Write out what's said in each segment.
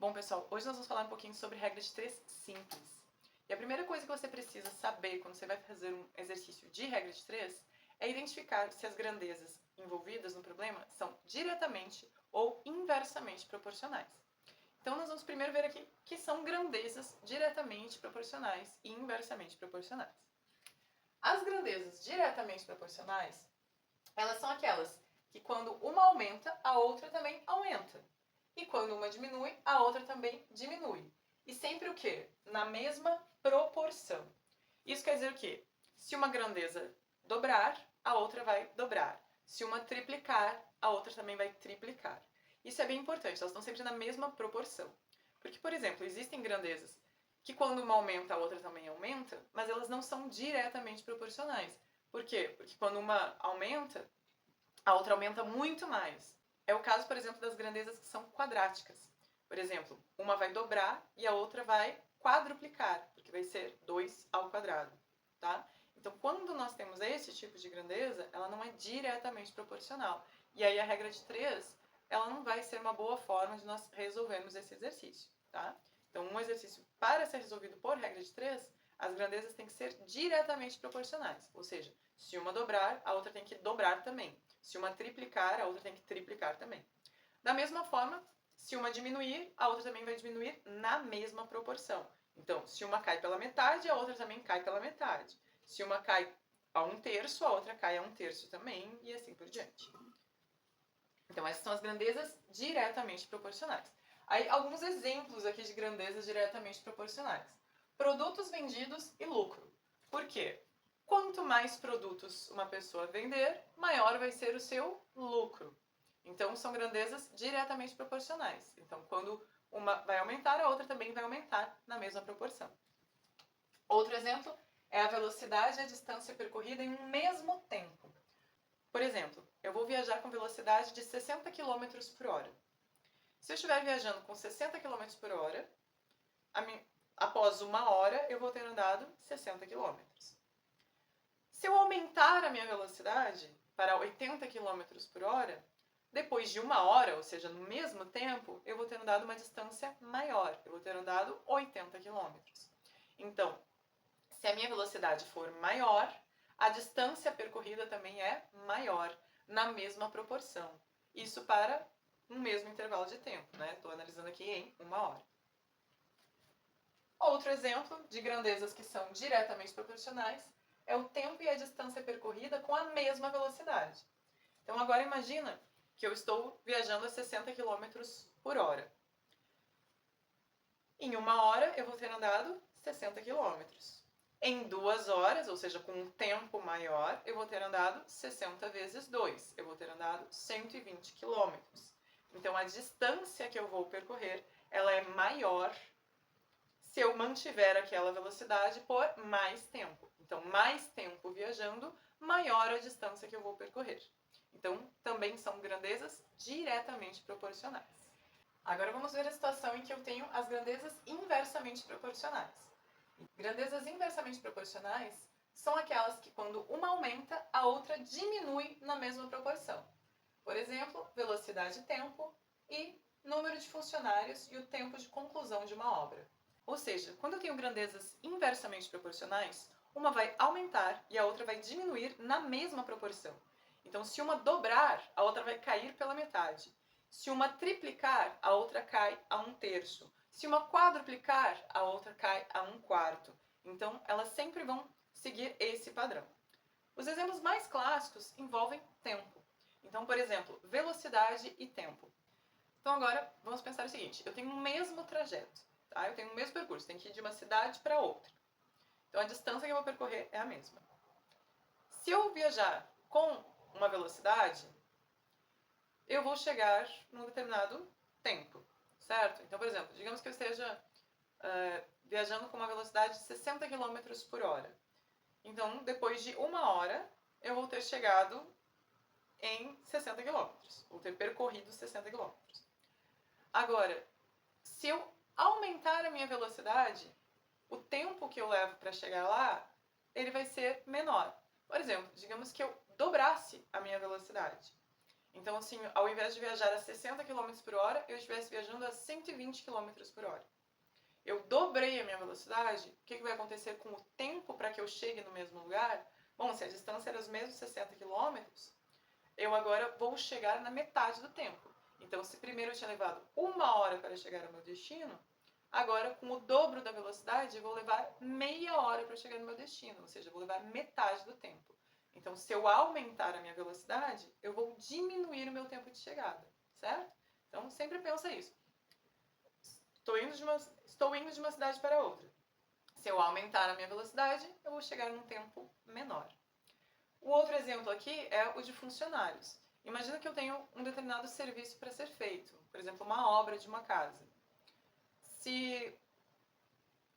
Bom, pessoal, hoje nós vamos falar um pouquinho sobre regra de 3 simples. E a primeira coisa que você precisa saber quando você vai fazer um exercício de regra de 3 é identificar se as grandezas envolvidas no problema são diretamente ou inversamente proporcionais. Então, nós vamos primeiro ver aqui que são grandezas diretamente proporcionais e inversamente proporcionais. As grandezas diretamente proporcionais, elas são aquelas que quando uma aumenta, a outra também aumenta. E quando uma diminui, a outra também diminui. E sempre o quê? Na mesma proporção. Isso quer dizer o quê? Se uma grandeza dobrar, a outra vai dobrar. Se uma triplicar, a outra também vai triplicar. Isso é bem importante, elas estão sempre na mesma proporção. Porque, por exemplo, existem grandezas que quando uma aumenta, a outra também aumenta, mas elas não são diretamente proporcionais. Por quê? Porque quando uma aumenta, a outra aumenta muito mais. É o caso, por exemplo, das grandezas que são quadráticas. Por exemplo, uma vai dobrar e a outra vai quadruplicar, porque vai ser 2 ao quadrado, tá? Então, quando nós temos esse tipo de grandeza, ela não é diretamente proporcional. E aí a regra de 3, ela não vai ser uma boa forma de nós resolvermos esse exercício, tá? Então, um exercício para ser resolvido por regra de 3, as grandezas têm que ser diretamente proporcionais. Ou seja, se uma dobrar, a outra tem que dobrar também. Se uma triplicar, a outra tem que triplicar também. Da mesma forma, se uma diminuir, a outra também vai diminuir na mesma proporção. Então, se uma cai pela metade, a outra também cai pela metade. Se uma cai a 1/3, a outra cai a 1/3 também, e assim por diante. Então, essas são as grandezas diretamente proporcionais. Aí, alguns exemplos aqui de grandezas diretamente proporcionais. Produtos vendidos e lucro. Por quê? Quanto mais produtos uma pessoa vender, maior vai ser o seu lucro. Então, são grandezas diretamente proporcionais. Então, quando uma vai aumentar, a outra também vai aumentar na mesma proporção. Outro exemplo é a velocidade e a distância percorrida em um mesmo tempo. Por exemplo, eu vou viajar com velocidade de 60 km por hora. Se eu estiver viajando com 60 km por hora, após 1 hora eu vou ter andado 60 km. Se eu aumentar a minha velocidade para 80 km por hora, depois de 1 hora, ou seja, no mesmo tempo, eu vou ter andado uma distância maior. Eu vou ter andado 80 km. Então, se a minha velocidade for maior, a distância percorrida também é maior, na mesma proporção. Isso para um mesmo intervalo de tempo, né? Estou analisando aqui em 1 hora. Outro exemplo de grandezas que são diretamente proporcionais é o tempo e a distância percorrida com a mesma velocidade. Então, agora imagina que eu estou viajando a 60 km por hora. Em 1 hora, eu vou ter andado 60 km. Em 2 horas, ou seja, com um tempo maior, eu vou ter andado 60 vezes 2. Eu vou ter andado 120 km. Então, a distância que eu vou percorrer, ela é maior se eu mantiver aquela velocidade por mais tempo. Então, mais tempo viajando, maior a distância que eu vou percorrer. Então, também são grandezas diretamente proporcionais. Agora vamos ver a situação em que eu tenho as grandezas inversamente proporcionais. Grandezas inversamente proporcionais são aquelas que quando uma aumenta, a outra diminui na mesma proporção. Por exemplo, velocidade e tempo e número de funcionários e o tempo de conclusão de uma obra. Ou seja, quando eu tenho grandezas inversamente proporcionais, uma vai aumentar e a outra vai diminuir na mesma proporção. Então, se uma dobrar, a outra vai cair pela metade. Se uma triplicar, a outra cai a 1/3. Se uma quadruplicar, a outra cai a 1/4. Então, elas sempre vão seguir esse padrão. Os exemplos mais clássicos envolvem tempo. Então, por exemplo, velocidade e tempo. Então, agora, vamos pensar o seguinte. Eu tenho o mesmo trajeto, tá? Eu tenho o mesmo percurso, tenho que ir de uma cidade para outra. Então, a distância que eu vou percorrer é a mesma. Se eu viajar com uma velocidade, eu vou chegar num determinado tempo, certo? Então, por exemplo, digamos que eu esteja viajando com uma velocidade de 60 km por hora. Então, depois de 1 hora, eu vou ter chegado em 60 km. Vou ter percorrido 60 km. Agora, se eu aumentar a minha velocidade, o tempo que eu levo para chegar lá, ele vai ser menor. Por exemplo, digamos que eu dobrasse a minha velocidade. Então, assim, ao invés de viajar a 60 km por hora, eu estivesse viajando a 120 km por hora. Eu dobrei a minha velocidade, o que vai acontecer com o tempo para que eu chegue no mesmo lugar? Bom, se a distância era os mesmos 60 km, eu agora vou chegar na metade do tempo. Então, se primeiro eu tinha levado 1 hora para chegar ao meu destino, agora com o dobro da velocidade eu vou levar meia hora para chegar no meu destino, ou seja, eu vou levar metade do tempo. Então, se eu aumentar a minha velocidade, eu vou diminuir o meu tempo de chegada, certo? Então, sempre pensa isso. Estou indo de uma cidade para outra. Se eu aumentar a minha velocidade, eu vou chegar num tempo menor. O outro exemplo aqui é o de funcionários. Imagina que eu tenho um determinado serviço para ser feito, por exemplo, uma obra de uma casa. Se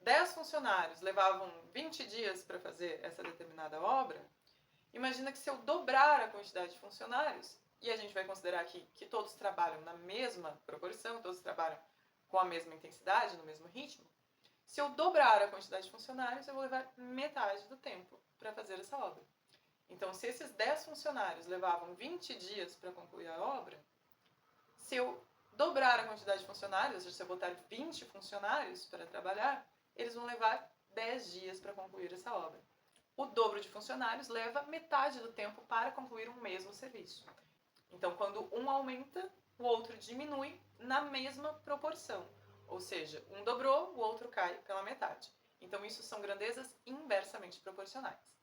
10 funcionários levavam 20 dias para fazer essa determinada obra, imagina que se eu dobrar a quantidade de funcionários, e a gente vai considerar aqui que todos trabalham na mesma proporção, todos trabalham com a mesma intensidade, no mesmo ritmo, se eu dobrar a quantidade de funcionários, eu vou levar metade do tempo para fazer essa obra. Então, se esses 10 funcionários levavam 20 dias para concluir a obra, se eu dobrar a quantidade de funcionários, ou seja, se eu botar 20 funcionários para trabalhar, eles vão levar 10 dias para concluir essa obra. O dobro de funcionários leva metade do tempo para concluir um mesmo serviço. Então, quando um aumenta, o outro diminui na mesma proporção. Ou seja, um dobrou, o outro cai pela metade. Então, isso são grandezas inversamente proporcionais.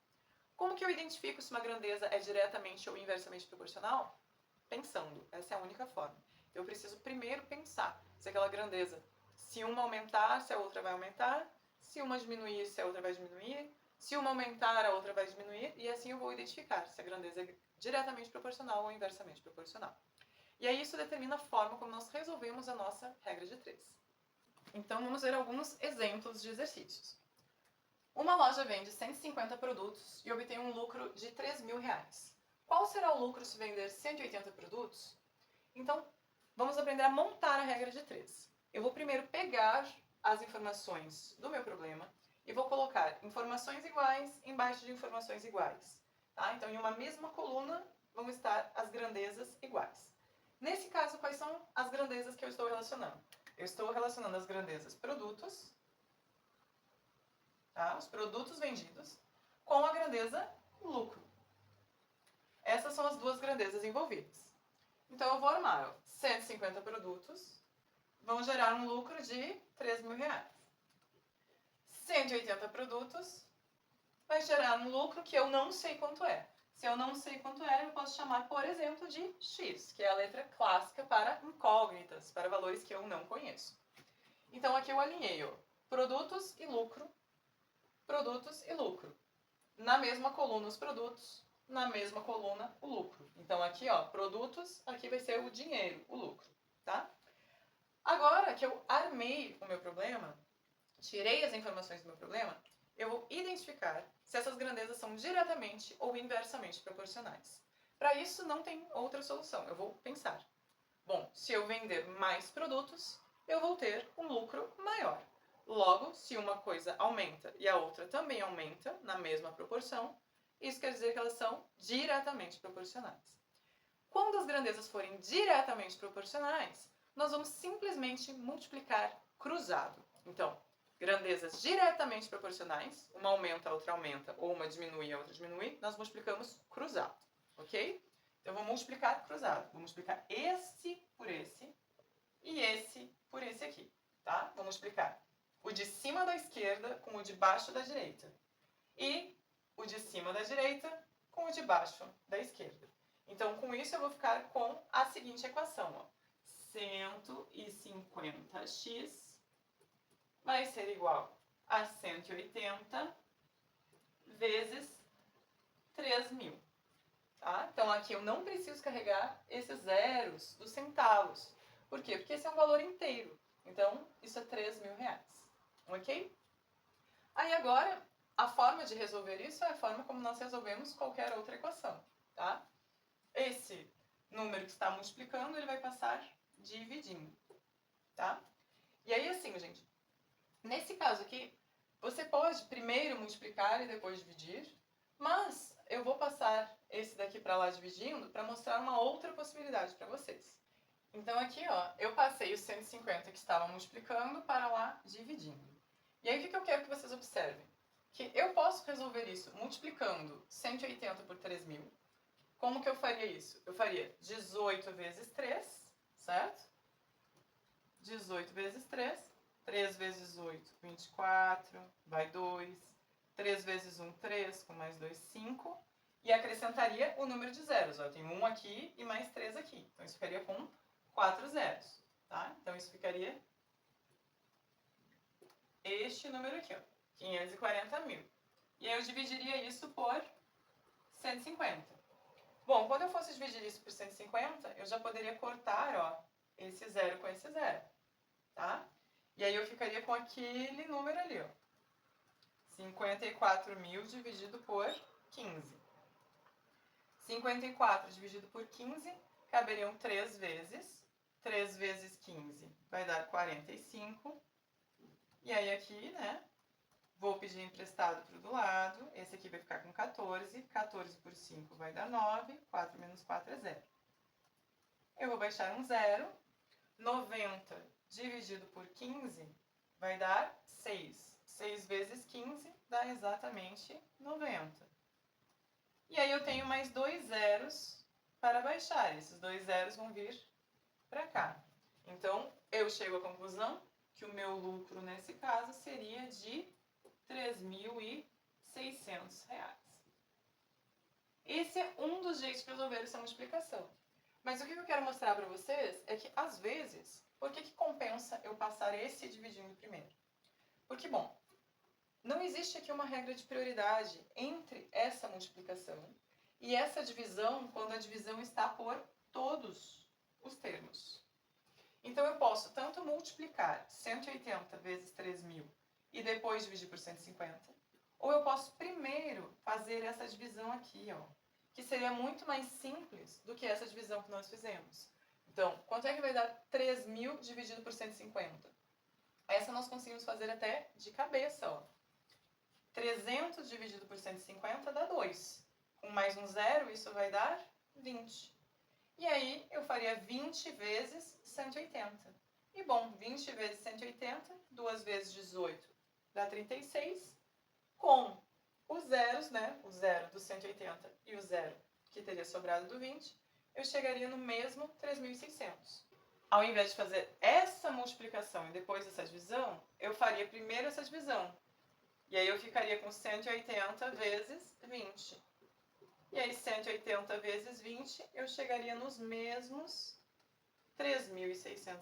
Como que eu identifico se uma grandeza é diretamente ou inversamente proporcional? Pensando. Essa é a única forma. Eu preciso primeiro pensar se aquela grandeza, se uma aumentar, se a outra vai aumentar, se uma diminuir, se a outra vai diminuir, se uma aumentar, a outra vai diminuir, e assim eu vou identificar se a grandeza é diretamente proporcional ou inversamente proporcional. E aí isso determina a forma como nós resolvemos a nossa regra de 3. Então vamos ver alguns exemplos de exercícios. Uma loja vende 150 produtos e obtém um lucro de R$3.000. Qual será o lucro se vender 180 produtos? Então, vamos aprender a montar a regra de 3. Eu vou primeiro pegar as informações do meu problema e vou colocar informações iguais embaixo de informações iguais. Tá? Então, em uma mesma coluna vão estar as grandezas iguais. Nesse caso, quais são as grandezas que eu estou relacionando? Eu estou relacionando as grandezas produtos, tá? Os produtos vendidos, com a grandeza lucro. Essas são as duas grandezas envolvidas. Então, eu vou armar 150 produtos, vão gerar um lucro de R$3.000. 180 produtos vai gerar um lucro que eu não sei quanto é. Se eu não sei quanto é, eu posso chamar, por exemplo, de X, que é a letra clássica para incógnitas, para valores que eu não conheço. Então, aqui eu alinhei produtos e lucro, na mesma coluna os produtos, na mesma coluna o lucro. Então aqui, produtos, aqui vai ser o dinheiro, o lucro, tá? Agora que eu armei o meu problema, tirei as informações do meu problema, eu vou identificar se essas grandezas são diretamente ou inversamente proporcionais. Para isso não tem outra solução, eu vou pensar. Bom, se eu vender mais produtos, eu vou ter um lucro maior. Logo, se uma coisa aumenta e a outra também aumenta na mesma proporção, isso quer dizer que elas são diretamente proporcionais. Quando as grandezas forem diretamente proporcionais, nós vamos simplesmente multiplicar cruzado. Então, grandezas diretamente proporcionais, uma aumenta, a outra aumenta, ou uma diminui, a outra diminui, nós multiplicamos cruzado, ok? Então, eu vou multiplicar cruzado. Vou multiplicar esse por esse e esse por esse aqui, tá? Vou multiplicar o de cima da esquerda com o de baixo da direita. E o de cima da direita com o de baixo da esquerda. Então, com isso, eu vou ficar com a seguinte equação. 150x vai ser igual a 180 vezes 3.000. Tá? Então, aqui eu não preciso carregar esses zeros dos centavos. Por quê? Porque esse é um valor inteiro. Então, isso é R$3.000. Ok? Aí, agora, a forma de resolver isso é a forma como nós resolvemos qualquer outra equação. Tá? Esse número que está multiplicando, ele vai passar dividindo. Tá? E aí, assim, gente, nesse caso aqui, você pode primeiro multiplicar e depois dividir, mas eu vou passar esse daqui para lá dividindo para mostrar uma outra possibilidade para vocês. Então aqui, ó, eu passei o 150 que estava multiplicando para lá dividindo. E aí o que eu quero que vocês observem? Que eu posso resolver isso multiplicando 180 por 3.000. Como que eu faria isso? Eu faria 18 vezes 3, certo? 18 vezes 3. 3 vezes 8, 24, vai 2. 3 vezes 1, 3, com mais 2, 5. E acrescentaria o número de zeros. Ó, eu tenho 1 aqui e mais 3 aqui. Então isso ficaria com 4 zeros. Tá? Então isso ficaria este número aqui, ó, 540 mil. E aí eu dividiria isso por 150. Bom, quando eu fosse dividir isso por 150, eu já poderia cortar, ó, esse zero com esse zero, tá? E aí eu ficaria com aquele número ali, ó. 54 mil dividido por 15. 54 dividido por 15, caberiam 3 vezes. 3 vezes 15 vai dar 45. E aí aqui, né, vou pedir emprestado para o do lado. Esse aqui vai ficar com 14. 14 por 5 vai dar 9. 4 menos 4 é 0. Eu vou baixar um 0. 90 dividido por 15 vai dar 6. 6 vezes 15 dá exatamente 90. E aí eu tenho mais 2 zeros para baixar. Esses 2 zeros vão vir para cá. Então, eu chego à conclusão que o meu lucro nesse caso seria de R$ 3.600. Esse é um dos jeitos de resolver essa multiplicação. Mas o que eu quero mostrar para vocês é que, às vezes, por que compensa eu passar esse dividindo primeiro? Porque, bom, não existe aqui uma regra de prioridade entre essa multiplicação e essa divisão quando a divisão está por todos os termos. Então, eu posso tanto multiplicar 180 vezes 3.000 e depois dividir por 150, ou eu posso primeiro fazer essa divisão aqui, ó, que seria muito mais simples do que essa divisão que nós fizemos. Então, quanto é que vai dar 3.000 dividido por 150? Essa nós conseguimos fazer até de cabeça, ó. 300 dividido por 150 dá 2. Com mais um zero, isso vai dar 20. E aí, eu faria 20 vezes 180. E bom, 20 vezes 180, 2 vezes 18 dá 36. Com os zeros, né? O zero do 180 e o zero que teria sobrado do 20, eu chegaria no mesmo 3.600. Ao invés de fazer essa multiplicação e depois essa divisão, eu faria primeiro essa divisão. E aí eu ficaria com 180 vezes 20. E aí 180 vezes 20, eu chegaria nos mesmos R$ 3.600.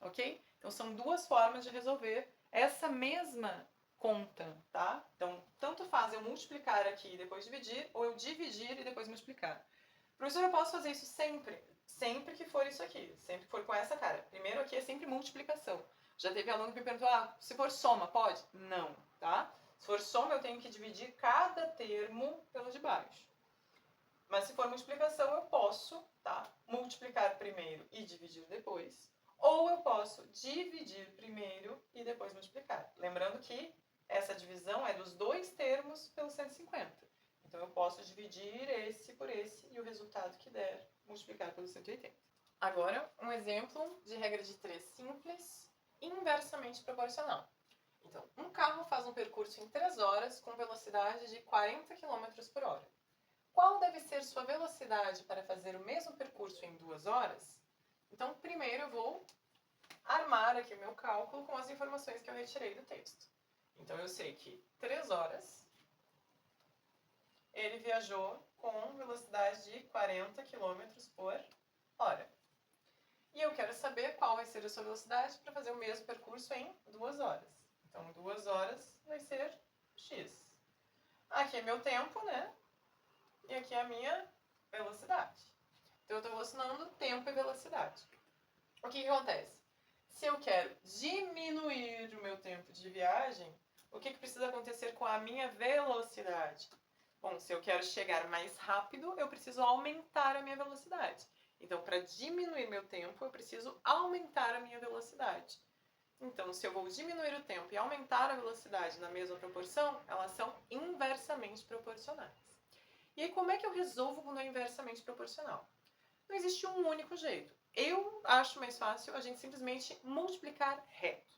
Ok? Então são duas formas de resolver essa mesma conta, tá? Então, tanto faz eu multiplicar aqui e depois dividir, ou eu dividir e depois multiplicar. Professor, eu posso fazer isso sempre? Sempre que for isso aqui, sempre que for com essa cara. Primeiro aqui é sempre multiplicação. Já teve aluno que me perguntou, se for soma, pode? Não, tá? Se for soma, eu tenho que dividir cada termo pelo de baixo. Mas se for multiplicação, eu posso, tá? Multiplicar primeiro e dividir depois. Ou eu posso dividir primeiro e depois multiplicar. Lembrando que essa divisão é dos dois termos pelo 150. Então, eu posso dividir esse por esse e o resultado que der, multiplicar pelo 180. Agora, um exemplo de regra de 3 simples, inversamente proporcional. Então, um carro faz um percurso em 3 horas com velocidade de 40 km por hora. Qual deve ser sua velocidade para fazer o mesmo percurso em 2 horas? Então, primeiro eu vou armar aqui o meu cálculo com as informações que eu retirei do texto. Então, eu sei que 3 horas ele viajou com velocidade de 40 km por hora. E eu quero saber qual vai ser a sua velocidade para fazer o mesmo percurso em 2 horas. Então, 2 horas vai ser x. Aqui é meu tempo, né? E aqui é a minha velocidade. Então, eu estou relacionando tempo e velocidade. O que acontece? Se eu quero diminuir o meu tempo de viagem, o que precisa acontecer com a minha velocidade? Bom, se eu quero chegar mais rápido, eu preciso aumentar a minha velocidade. Então, para diminuir meu tempo, eu preciso aumentar a minha velocidade. Então, se eu vou diminuir o tempo e aumentar a velocidade na mesma proporção, elas são inversamente proporcionais. E aí, como é que eu resolvo quando é inversamente proporcional? Não existe um único jeito. Eu acho mais fácil a gente simplesmente multiplicar reto.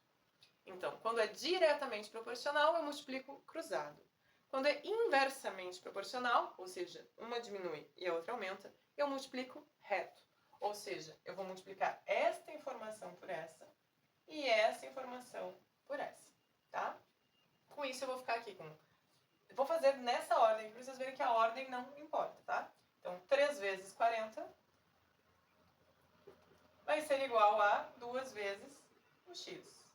Então, quando é diretamente proporcional, eu multiplico cruzado. Quando é inversamente proporcional, ou seja, uma diminui e a outra aumenta, eu multiplico reto. Ou seja, eu vou multiplicar esta informação por essa e essa informação por essa, tá? Com isso eu vou ficar aqui com... Vou fazer nessa ordem, para vocês verem que a ordem não importa, tá? Então, 3 vezes 40 vai ser igual a 2 vezes o x.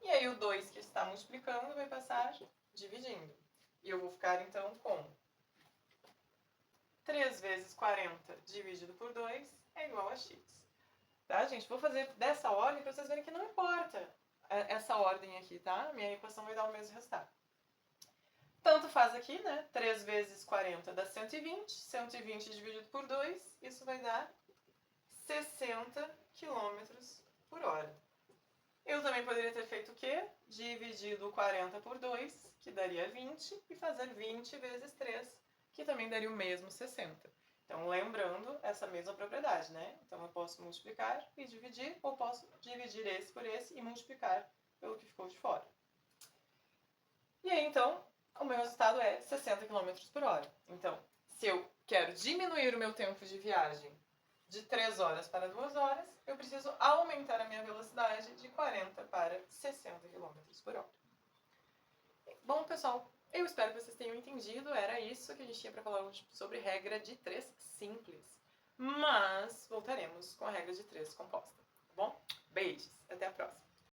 E aí o 2 que está multiplicando vai passar dividindo. E eu vou ficar, então, com 3 vezes 40 dividido por 2 é igual a x. Tá, gente? Vou fazer dessa ordem para vocês verem que não importa essa ordem aqui, tá? Minha equação vai dar o mesmo resultado. Tanto faz aqui, né? 3 vezes 40 dá 120. 120 dividido por 2, isso vai dar 60 km por hora. Eu também poderia ter feito o quê? Dividido 40 por 2, que daria 20, e fazer 20 vezes 3, que também daria o mesmo 60. Então, lembrando essa mesma propriedade, né? Então, eu posso multiplicar e dividir, ou posso dividir esse por esse e multiplicar pelo que ficou de fora. E aí, então, o meu resultado é 60 km por hora. Então, se eu quero diminuir o meu tempo de viagem de 3 horas para 2 horas, eu preciso aumentar a minha velocidade de 40 para 60 km por hora. Bom, pessoal, eu espero que vocês tenham entendido. Era isso que a gente tinha para falar hoje sobre regra de 3 simples. Mas voltaremos com a regra de 3 composta, tá bom? Beijos, até a próxima!